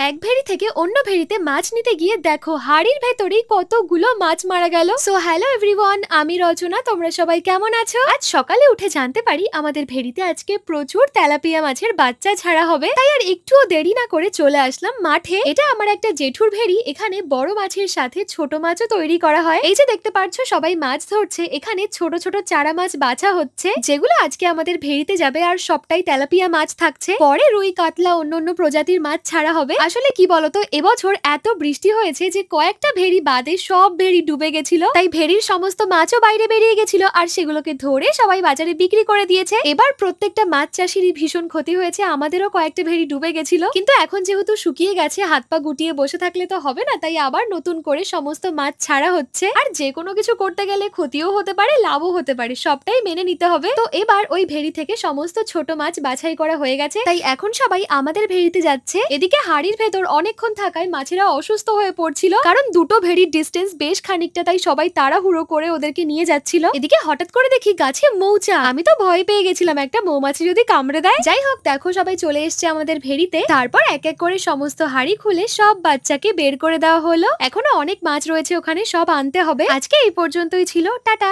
এক ভেড়ি থেকে অন্য ভেড়িতে মাছ নিতে গিয়ে দেখো হাড়ির ভেতরেই কতগুলো মাছ মারা গেল। সো হ্যালো এভরিওয়ান, আমি রচনা। তোমরা সবাই কেমন আছো? আজ সকালে উঠে জানতে পারি আমাদের ভেড়িতে আজকে প্রচুর তেলাপিয়া মাছের বাচ্চা ছাড়া হবে, তাই আর একটুও দেরি না করে চলে আসলাম মাঠে। এটা আমার একটা জেঠুর ভেড়ি, এখানে বড় মাছের সাথে ছোট মাছও তৈরি করা হয়। এই যে দেখতে পাচ্ছ সবাই মাছ ধরছে, এখানে ছোট ছোট চারা মাছ বাছা হচ্ছে যেগুলো আজকে আমাদের ভেড়িতে যাবে, আর সবটাই তেলাপিয়া মাছ থাকছে। পরে রুই কাতলা অন্য প্রজাতির মাছ ছাড়া হবে। আসলে কি বলতো, এবছর এত বৃষ্টি হয়েছে যে কয়েকটা ভেড়ি বাদে সব ভেড়ি ডুবে গেছিল, তাই ভেড়ির সমস্ত মাছও বাইরে বেরিয়ে গেছিল, আর সেগুলোকে ধরে সবাই বাজারে বিক্রি করে দিয়েছে। এবার প্রত্যেকটা মাছ চাষিরই ভীষণ ক্ষতি হয়েছে, আমাদেরও কয়েকটা ভেড়ি ডুবে গেছিল, কিন্তু এখন যেহেতু শুকিয়ে গেছে হাত পা গুটিয়ে বসে থাকলে তো হবে না, তাই আবার নতুন করে সমস্ত মাছ ছাড়া হচ্ছে। আর যে কোনো কিছু করতে গেলে ক্ষতিও হতে পারে, লাভও হতে পারে, সবটাই মেনে নিতে হবে। তো এবার ওই ভেড়ি থেকে সমস্ত ছোট মাছ বাছাই করা হয়ে গেছে, তাই এখন সবাই আমাদের ভেড়িতে যাচ্ছে। এদিকে হাড়ির ভেতর অনেকক্ষণ থাকায় মাছেরা অসুস্থ হয়ে পড়ছিল, কারণ দুটো ভেড়ির ডিস্টেন্স বেশ খানিকটা, তাই সবাই তাড়াহুড়ো করে ওদেরকে নিয়ে যাচ্ছিল। এদিকে হঠাৎ করে দেখি গাছে মৌচাক, আমি তো ভয় পেয়ে গেছিলাম একটা মৌমাছি যদি কামড়ে দেয়। যাই হোক, দেখো সবাই চলে এসছে আমাদের ভেড়িতে। তারপর এক এক করে সমস্ত হাড়ি খুলে সব বাচ্চাকে বের করে দেওয়া হলো। এখনো অনেক মাছ রয়েছে ওখানে, সব আনতে হবে। আজকে এই পর্যন্তই ছিল, টাটা।